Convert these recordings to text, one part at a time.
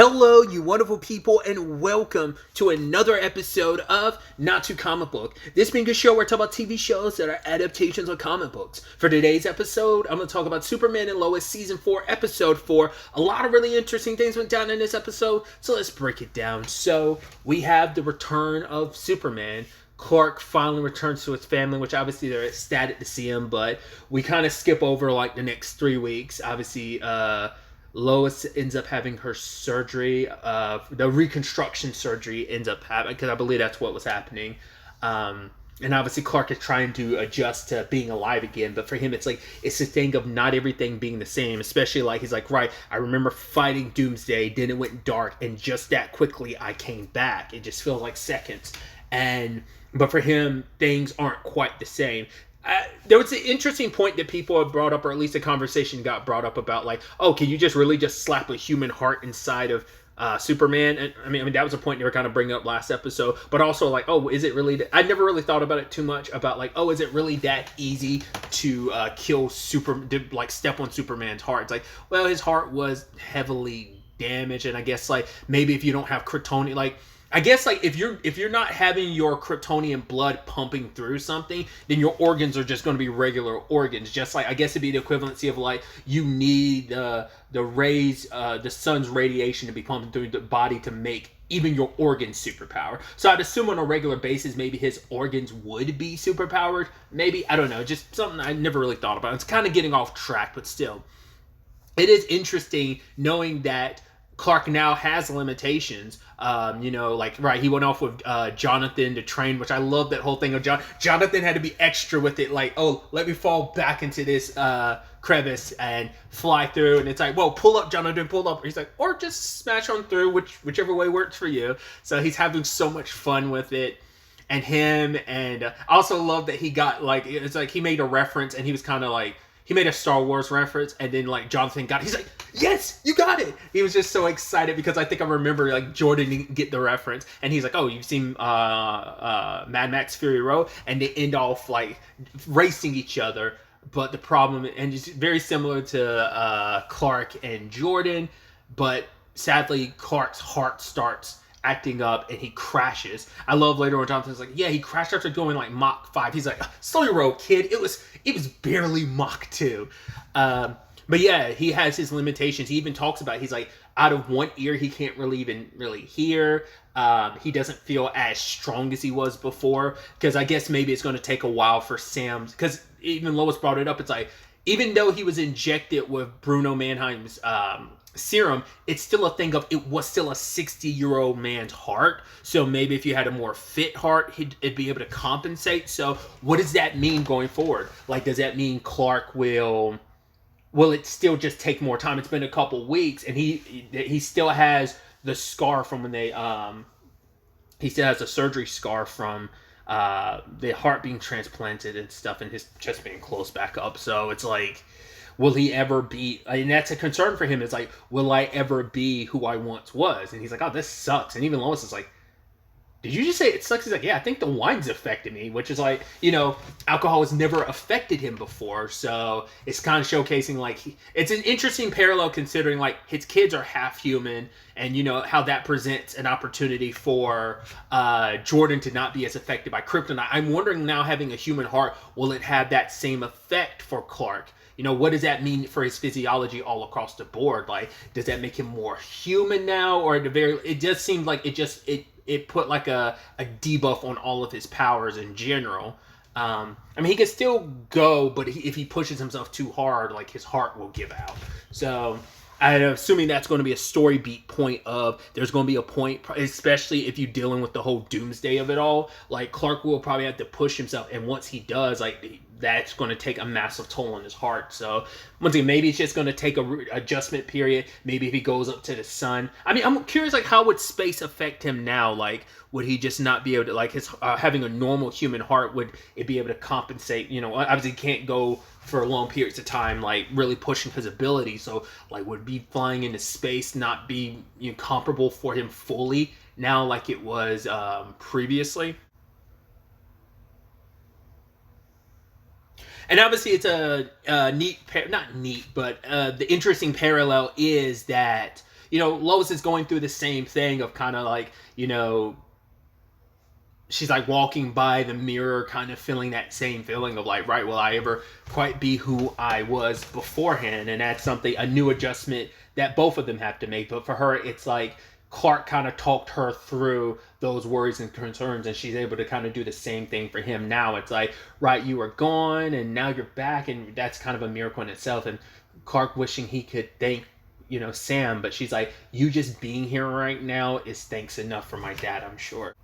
Hello, you wonderful people, and welcome to another episode of Not Too Comic Book. This being a show where I talk about TV shows that are adaptations of comic books. For today's episode, I'm going to talk about Superman and Lois Season 4, Episode 4. A lot of really interesting things went down in this episode, so let's break it down. So, we have the return of Superman. Clark finally returns to his family, which obviously they're ecstatic to see him, but we kind of skip over like the next 3 weeks. Obviously, Lois ends up having her surgery. The reconstruction surgery ends up happening because I believe that's what was happening. And obviously Clark is trying to adjust to being alive again, but for him it's like it's a thing of not everything being the same, especially like he's like, right, I remember fighting Doomsday, then it went dark, and just that quickly I came back. It just feels like seconds. But for him, things aren't quite the same. There was an interesting point that people have brought up, or at least a conversation got brought up about, like, oh, can you just really just slap a human heart inside of Superman? And I mean that was a point they were kind of bringing up last episode. But also, like, oh, is it really? I never really thought about it too much about, like, oh, is it really that easy to kill like step on Superman's heart? It's like, well, his heart was heavily damaged, and I guess like maybe if you don't have Kryptonian, like. I guess like if you're not having your Kryptonian blood pumping through something, then your organs are just going to be regular organs. Just like I guess it'd be the equivalency of like you need the rays, the sun's radiation to be pumping through the body to make even your organs superpower. So I'd assume on a regular basis maybe his organs would be superpowered. Maybe, I don't know, just something I never really thought about. It's kind of getting off track, but still, it is interesting knowing that Clark now has limitations. Like, right, he went off with Jonathan to train, which I love that whole thing of Jonathan had to be extra with it, like, oh, let me fall back into this crevice and fly through, and it's like, whoa, pull up, Jonathan, pull up. He's like, or just smash on through, whichever way works for you. So he's having so much fun with it. And I also love that he got, like, it's like he made a reference, and he was kind of like, he made a Star Wars reference, and then like Jonathan got it. He's like, yes, you got it. He was just so excited because I think I remember like Jordan didn't get the reference, and he's like, oh, you've seen Mad Max Fury Road, and they end off like racing each other. But the problem, and it's very similar to Clark and Jordan, but sadly Clark's heart starts acting up and he crashes. I love later when Jonathan's like, yeah, he crashed after going like Mach 5. He's like, slow your roll, kid. It was barely Mach 2. But yeah, he has his limitations. He even talks about, he's like, out of one ear he can't really hear. He doesn't feel as strong as he was before, because I guess maybe it's going to take a while for Sam's, because even Lois brought it up. It's like, even though he was injected with Bruno Mannheim's serum, it's still a thing of, it was still a 60-year-old man's heart. So maybe if you had a more fit heart, it'd be able to compensate. So what does that mean going forward? Like, does that mean Clark will it still just take more time? It's been a couple weeks, and he still has the scar from when they he still has a surgery scar from the heart being transplanted and stuff, and his chest being closed back up. So it's like, will he ever be, and that's a concern for him. It's like, will I ever be who I once was? And he's like, oh, this sucks. And even Lois is like, did you just say it sucks? He's like, yeah, I think the wine's affected me, which is like, alcohol has never affected him before. So it's kind of showcasing, like, it's an interesting parallel considering, like, his kids are half human, and, how that presents an opportunity for Jordan to not be as affected by kryptonite. I'm wondering now, having a human heart, will it have that same effect for Clark? What does that mean for his physiology all across the board? Like, does that make him more human now? Or it just seemed like it put like a debuff on all of his powers in general. I mean, he can still go, but if he pushes himself too hard, like, his heart will give out. So I'm assuming that's going to be a story beat point of, there's going to be a point, especially if you're dealing with the whole doomsday of it all, like, Clark will probably have to push himself, and once he does, like, that's going to take a massive toll on his heart. So once again, maybe it's just going to take a adjustment period. Maybe if he goes up to the sun. I mean, I'm curious, like, how would space affect him now? Like, would he just not be able to, like, his having a normal human heart, would it be able to compensate? Obviously he can't go for long periods of time, like, really pushing his ability. So, like, would be flying into space not be comparable for him fully now, like it was previously? And obviously it's a neat, not neat, but the interesting parallel is that Lois is going through the same thing of kind of like, she's like walking by the mirror, kind of feeling that same feeling of like, right, will I ever quite be who I was beforehand? And that's a new adjustment that both of them have to make. But for her, it's like Clark kind of talked her through those worries and concerns, and she's able to kind of do the same thing for him now. It's like, right, you were gone and now you're back, and that's kind of a miracle in itself. And Clark wishing he could thank Sam, but she's like, you just being here right now is thanks enough for my dad, I'm sure.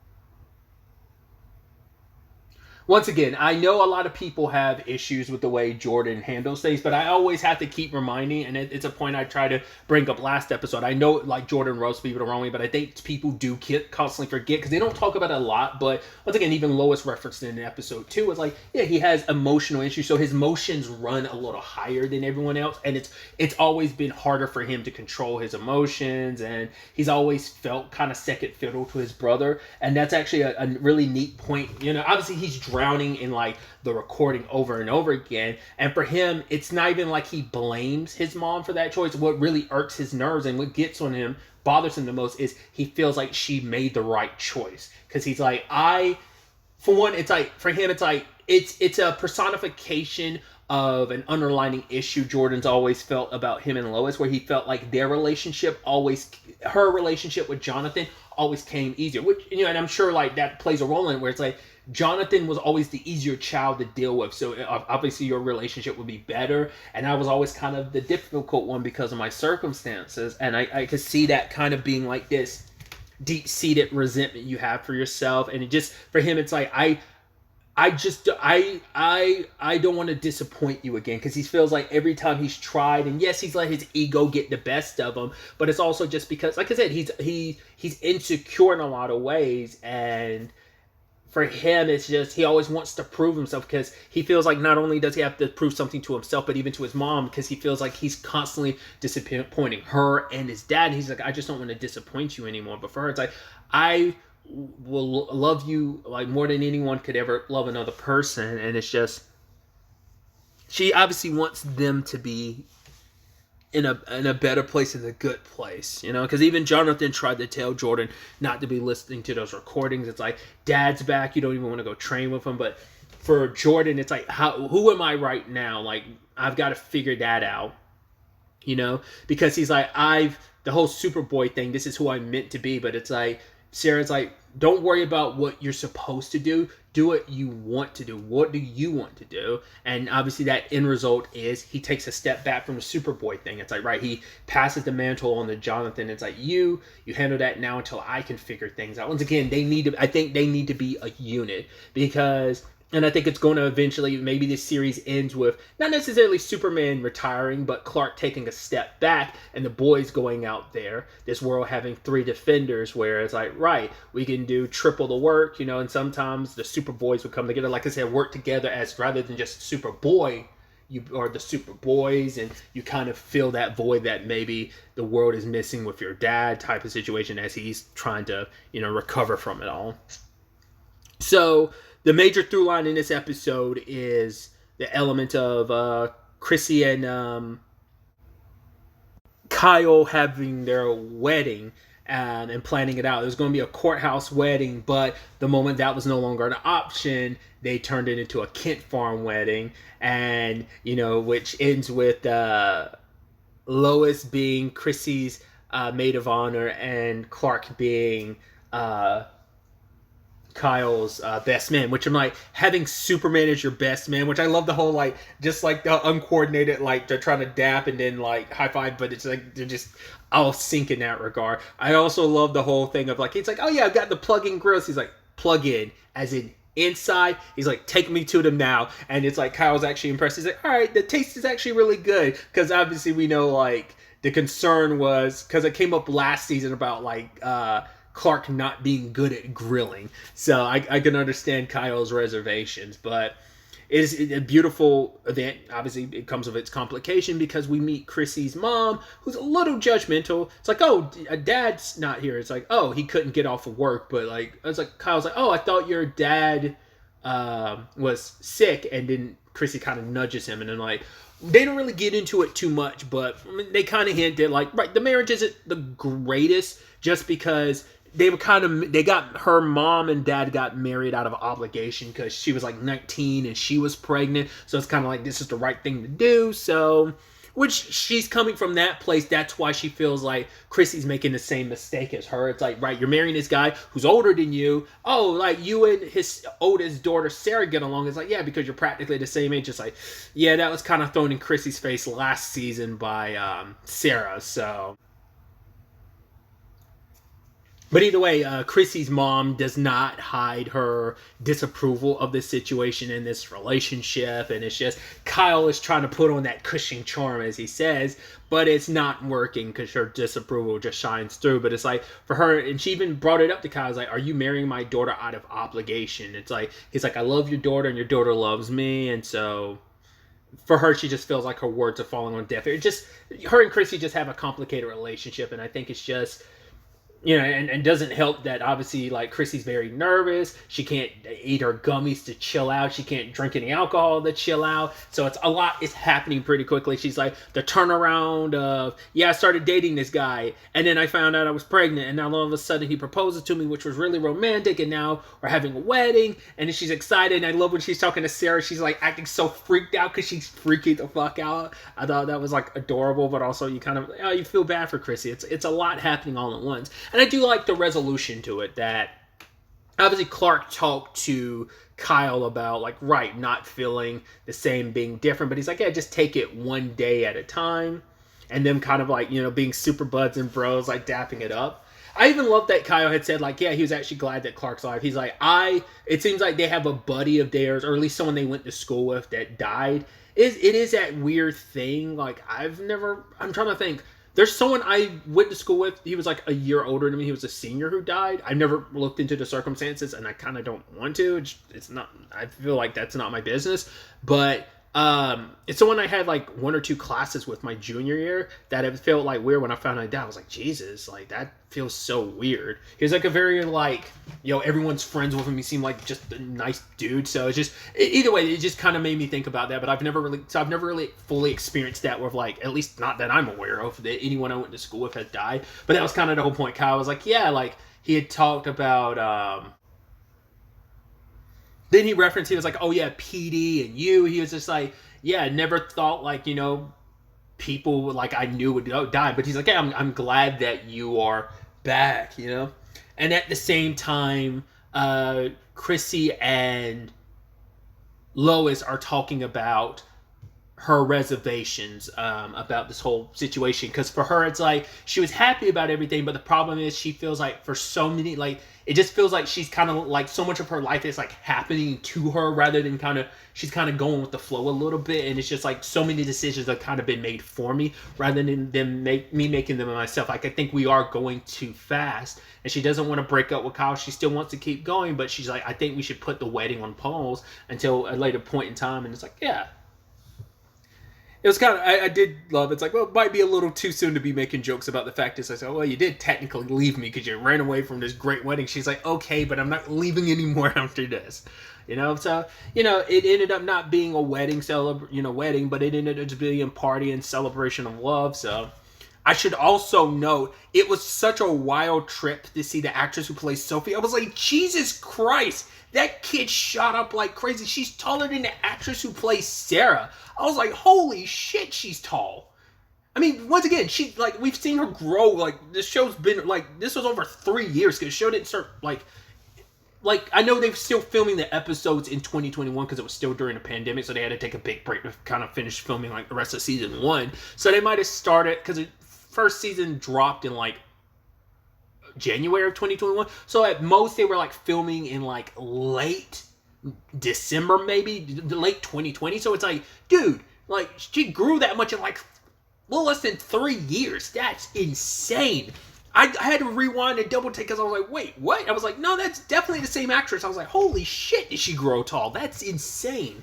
Once again, I know a lot of people have issues with the way Jordan handles things, but I always have to keep reminding, and it's a point I tried to bring up last episode. I know, like, Jordan roasts people the wrong way, but I think people do constantly forget, because they don't talk about it a lot, but once again, even Lois referenced it in episode 2, it's like, yeah, he has emotional issues, so his emotions run a little higher than everyone else, and it's always been harder for him to control his emotions, and he's always felt kind of second fiddle to his brother, and that's actually a really neat point. Obviously, he's drowning in like the recording over and over again, and for him it's not even like he blames his mom for that choice. What really irks his nerves and what gets on him, bothers him the most, is he feels like she made the right choice, because he's like, for one, it's like, for him, it's like it's a personification of an underlying issue Jordan's always felt about him and Lois, where he felt like her relationship with Jonathan always came easier, which, and I'm sure like that plays a role in it, where it's like Jonathan was always the easier child to deal with, so obviously your relationship would be better, and I was always kind of the difficult one because of my circumstances, and I could see that kind of being like this deep-seated resentment you have for yourself, and it just, for him, it's like, I don't want to disappoint you again, because he feels like every time he's tried, and yes, he's let his ego get the best of him, but it's also just because, like I said, he's insecure in a lot of ways, and for him, it's just, he always wants to prove himself, because he feels like not only does he have to prove something to himself, but even to his mom, because he feels like he's constantly disappointing her and his dad, and he's like, I just don't want to disappoint you anymore. But for her, it's like, I will love you like more than anyone could ever love another person, and it's just, she obviously wants them to be in a better place, in a good place, because even Jonathan tried to tell Jordan not to be listening to those recordings. It's like, dad's back, you don't even want to go train with him. But for Jordan, it's like, who am I right now? Like, I've got to figure that out, because he's like, the whole Superboy thing, this is who I'm meant to be. But it's like, Sarah's like, don't worry about what you're supposed to do. Do what you want to do. What do you want to do? And obviously that end result is he takes a step back from the Superboy thing. It's like, right, he passes the mantle on to Jonathan. It's like, you handle that now until I can figure things out. Once again, I think they need to be a unit, because, and I think it's going to eventually, maybe this series ends with not necessarily Superman retiring, but Clark taking a step back and the boys going out there, this world having 3 defenders, where it's like, right, we can do triple the work, and sometimes the Superboys would come together, like I said, work together as, rather than just Superboy, you are the Superboys, and you kind of fill that void that maybe the world is missing with your dad, type of situation, as he's trying to, recover from it all. So the major through line in this episode is the element of Chrissy and Kyle having their wedding and planning it out. It was going to be a courthouse wedding, but the moment that was no longer an option, they turned it into a Kent Farm wedding, and which ends with Lois being Chrissy's maid of honor, and Clark being Kyle's best man, which I'm like, having Superman as your best man, which I love the whole, like, just like the uncoordinated, like, they're trying to dap and then like high five, but it's like they're just all sync in that regard. I also love the whole thing of like, it's like, oh yeah, I've got the plug-in grills. He's like, plug in, as in inside. He's like, take me to them now. And it's like, Kyle's actually impressed. He's like, all right, the taste is actually really good, because obviously we know, like, the concern was, because it came up last season about like Clark not being good at grilling. So I can understand Kyle's reservations, but it is a beautiful event. Obviously, it comes with its complication, because we meet Chrissy's mom, who's a little judgmental. It's like, oh, dad's not here. It's like, oh, he couldn't get off of work. But like, it's like, Kyle's like, oh, I thought your dad was sick. And then Chrissy kind of nudges him, and then like, they don't really get into it too much, but I mean, they kind of hint that, like, right, the marriage isn't the greatest just because they got, her mom and dad got married out of obligation because she was like 19 and she was pregnant. So it's kind of like, this is the right thing to do. So, which she's coming from that place. That's why she feels like Chrissy's making the same mistake as her. It's like, right, you're marrying this guy who's older than you. Oh, like you and his oldest daughter Sarah get along. It's like, yeah, because you're practically the same age. It's like, yeah, that was kind of thrown in Chrissy's face last season by Sarah. So. But either way, Chrissy's mom does not hide her disapproval of this situation in this relationship. And it's just Kyle is trying to put on that Cushing charm, as he says, but it's not working because her disapproval just shines through. But it's like for her, and she even brought it up to Kyle, like, are you marrying my daughter out of obligation? It's like, he's like, I love your daughter and your daughter loves me. And so for her, she just feels like her words are falling on deaf ears. Just her and Chrissy just have a complicated relationship. And I think it's just, you know, and doesn't help that obviously, like, Chrissy's very nervous. She can't eat her gummies to chill out. She can't drink any alcohol to chill out. So it's a lot is happening pretty quickly. She's like, the turnaround of, yeah, I started dating this guy, and then I found out I was pregnant, and now all of a sudden he proposes to me, which was really romantic, and now we're having a wedding, and then she's excited, and I love when she's talking to Sarah. She's, like, acting so freaked out because she's freaking the fuck out. I thought that was, like, adorable, but also you kind of, oh, you feel bad for Chrissy. It's a lot happening all at once. And I do like the resolution to it, that obviously Clark talked to Kyle about, like, right, not feeling the same, being different, but he's like, yeah, just take it one day at a time. And them kind of, like, you know, being super buds and bros, like, dapping it up. I even love that Kyle had said, like, yeah, he was actually glad that Clark's alive. He's like, it seems like they have a buddy of theirs, or at least someone they went to school with, that died. It is that weird thing. Like, I'm trying to think. There's someone I went to school with. He was like a year older than me. He was a senior who died. I've never looked into the circumstances, and I kind of don't want to. It's not. I feel like that's not my business. But it's someone I had like one or two classes with my junior year that it felt like weird when I found out he died. I was like, Jesus, like that feels so weird. He was like a very, like, you know, everyone's friends with him. He seemed like just a nice dude. So it's just, either way, it just kind of made me think about that. But I've never really fully experienced that with, like, at least not that I'm aware of, that anyone I went to school with had died. But that was kind of the whole point. Kyle was like, yeah, like he had talked about, then he referenced, he was like, oh yeah, PD and you. He was just like, yeah, I never thought, like, you know, people like I knew would die. But he's like, yeah, I'm glad that you are back, you know? And at the same time, Chrissy and Lois are talking about her reservations about this whole situation. Because for her, it's like, she was happy about everything, but the problem is she feels like for so many, like, it just feels like she's kind of like, so much of her life is like happening to her rather than kind of, she's kind of going with the flow a little bit. And it's just like so many decisions have kind of been made for me rather than me making them myself. Like, I think we are going too fast, and she doesn't want to break up with Kyle. She still wants to keep going, but she's like, I think we should put the wedding on pause until a later point in time. And it's like, yeah. It was kind of, I did love it. It's like, well, it might be a little too soon to be making jokes about the fact is, I said, well, you did technically leave me because you ran away from this great wedding. She's like, okay, but I'm not leaving anymore after this. You know, so, you know, it ended up not being a wedding, but it ended up just being a party and celebration of love. So I should also note, it was such a wild trip to see the actress who plays Sophie. I was like, Jesus Christ, that kid shot up like crazy. She's taller than the actress who plays Sarah. I was like, holy shit, she's tall. I mean, once again, we've seen her grow. Like, this show's been, like, this was over 3 years, because the show didn't start, like, I know they're still filming the episodes in 2021 because it was still during the pandemic, so they had to take a big break to kind of finish filming, like, the rest of season 1. So they might have started, because the first season dropped in, like, January of 2021. So at most, they were, like, filming in, like, late December, maybe late 2020. So it's like, dude, like, she grew that much in like less than 3 years. That's insane. I had to rewind and double take because I was like, wait, what? I was like, no, that's definitely the same actress. I was like, holy shit, did she grow tall? That's insane.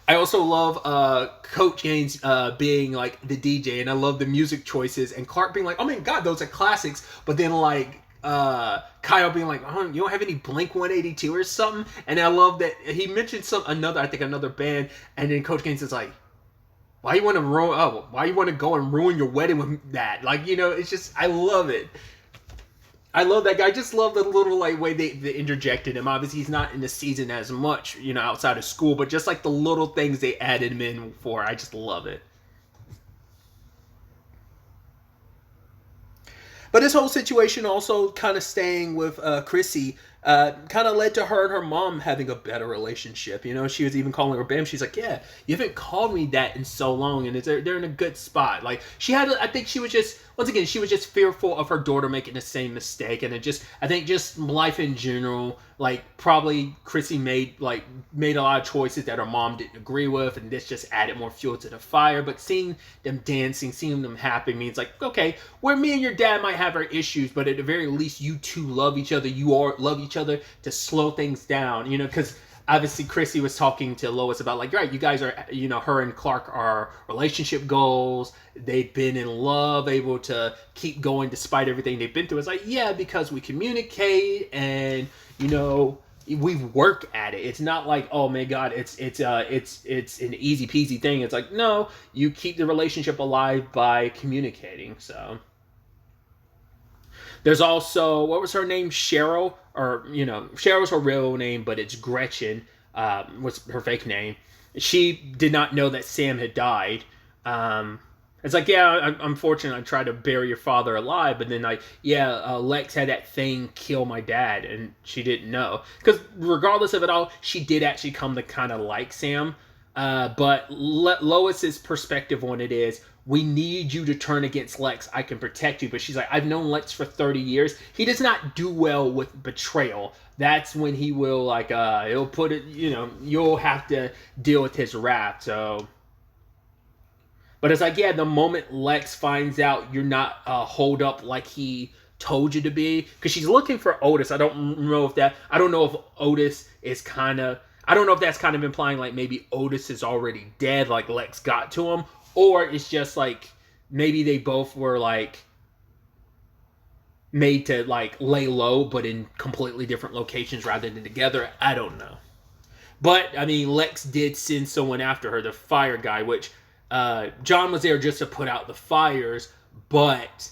I also love Coach Gaines being like the DJ, and I love the music choices, and Clark being like, oh my god, those are classics. But then, like, Kyle being like, oh, you don't have any Blink 182 or something? And I love that he mentioned another band, and then Coach Gaines is like, why you want to go and ruin your wedding with that? Like, it's just, I love it. I love that guy. I just love the little way they interjected him. Obviously, he's not in the season as much, outside of school, but just the little things they added him in for, I just love it. But this whole situation also kind of staying with Chrissy kind of led to her and her mom having a better relationship. She was even calling her Bam. She's like, yeah, you haven't called me that in so long, and they're in a good spot. Like, I think she was just, once again, she was just fearful of her daughter making the same mistake, and I think just life in general, probably Chrissy made a lot of choices that her mom didn't agree with, and this just added more fuel to the fire. But seeing them dancing, seeing them happy means okay, where me and your dad might have our issues, but at the very least, you two love each other. Love each other to slow things down, because obviously Chrissy was talking to Lois about right, you guys are, her and Clark are relationship goals. They've been in love, able to keep going despite everything they've been through. It's yeah, because we communicate and, we work at it. It's not oh my God, it's an easy peasy thing. It's no, you keep the relationship alive by communicating. So there's also, what was her name? Cheryl, or, Cheryl's her real name, but it's Gretchen, was her fake name. She did not know that Sam had died. It's yeah, unfortunately, I tried to bury your father alive, but then Lex had that thing kill my dad, and she didn't know. Because regardless of it all, she did actually come to kind of like Sam. But Lois's perspective on it is, we need you to turn against Lex. I can protect you. But she's like, I've known Lex for 30 years. He does not do well with betrayal. That's when he will he'll put it, you'll have to deal with his wrath. So, but it's the moment Lex finds out you're not holed up like he told you to be, because she's looking for Otis. I don't know if Otis is I don't know if that's kind of implying maybe Otis is already dead, Lex got to him, or it's just maybe they both were made to lay low, but in completely different locations rather than together. I don't know. But I mean, Lex did send someone after her, the fire guy, which John was there just to put out the fires, but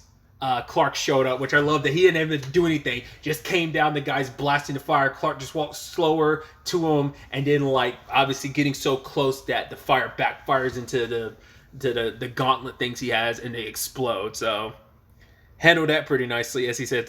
Clark showed up, which I love that he didn't even do anything. Just came down, the guy's blasting the fire. Clark just walked slower to him, and then obviously getting so close that the fire backfires into the gauntlet things he has, and they explode. So handled that pretty nicely, as he said,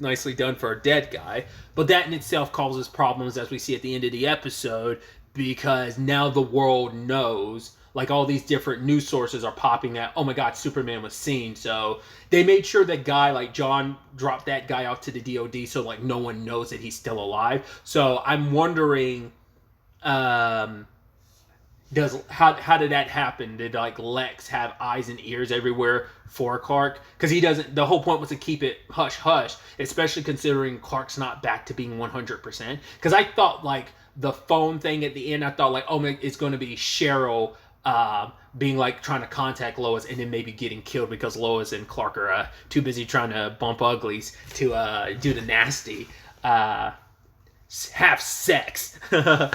nicely done for a dead guy. But that in itself causes problems, as we see at the end of the episode, because now the world knows. All these different news sources are popping that, oh my God, Superman was seen. So they made sure that guy, John, dropped that guy off to the DOD so no one knows that he's still alive. So I'm wondering, how did that happen? Did Lex have eyes and ears everywhere for Clark? Because he doesn't. The whole point was to keep it hush hush, especially considering Clark's not back to being 100%. Because I thought the phone thing at the end, I thought oh, it's going to be Cheryl being trying to contact Lois and then maybe getting killed because Lois and Clark are too busy trying to bump uglies to do the nasty have sex to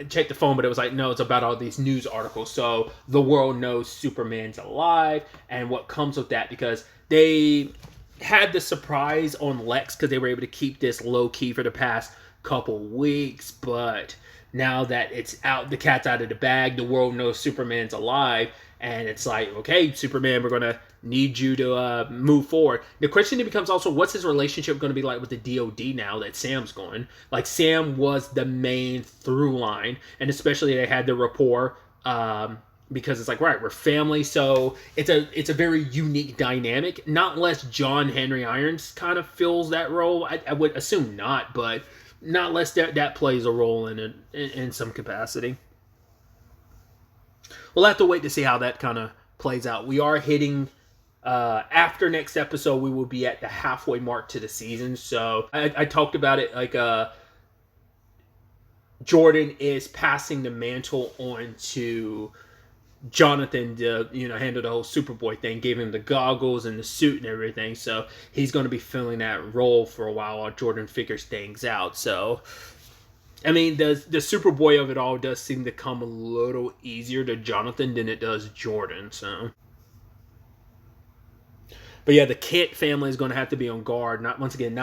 check the phone. But it was no, it's about all these news articles, so the world knows Superman's alive and what comes with that, because they had the surprise on Lex because they were able to keep this low key for the past couple weeks. But now that it's out, the cat's out of the bag, the world knows Superman's alive, and it's okay, Superman, we're going to need you to move forward. The question then becomes also, what's his relationship going to be with the DOD now that Sam's gone? Sam was the main through line, and especially they had the rapport, because it's right, we're family, so it's a very unique dynamic. Not unless John Henry Irons kind of fills that role. I would assume not, but not unless that plays a role in some capacity. We'll have to wait to see how that kind of plays out. We are hitting, after next episode, we will be at the halfway mark to the season. So I talked about it, Jordan is passing the mantle on to Jonathan to, handle the whole Superboy thing, gave him the goggles and the suit and everything. So he's going to be filling that role for a while Jordan figures things out. So, I mean, the Superboy of it all does seem to come a little easier to Jonathan than it does Jordan. So. But yeah, the Kent family is going to have to be on guard. Not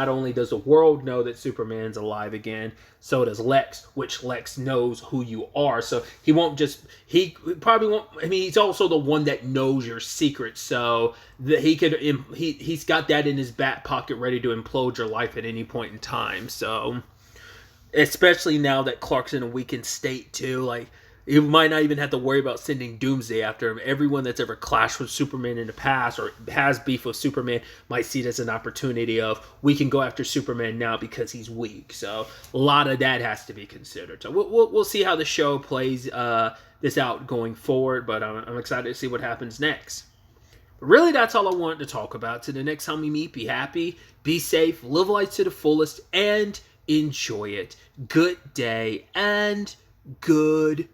only does the world know that Superman's alive again, so does Lex, which Lex knows who you are. So he probably won't. I mean, he's also the one that knows your secrets, so that he's got that in his back pocket, ready to implode your life at any point in time. So, especially now that Clark's in a weakened state too, like. You might not even have to worry about sending Doomsday after him. Everyone that's ever clashed with Superman in the past or has beef with Superman might see it as an opportunity of, we can go after Superman now because he's weak. So a lot of that has to be considered. So we'll see how the show plays this out going forward, but I'm excited to see what happens next. But really, that's all I wanted to talk about. To the next time we meet, be happy, be safe, live life to the fullest, and enjoy it. Good day and goodbye.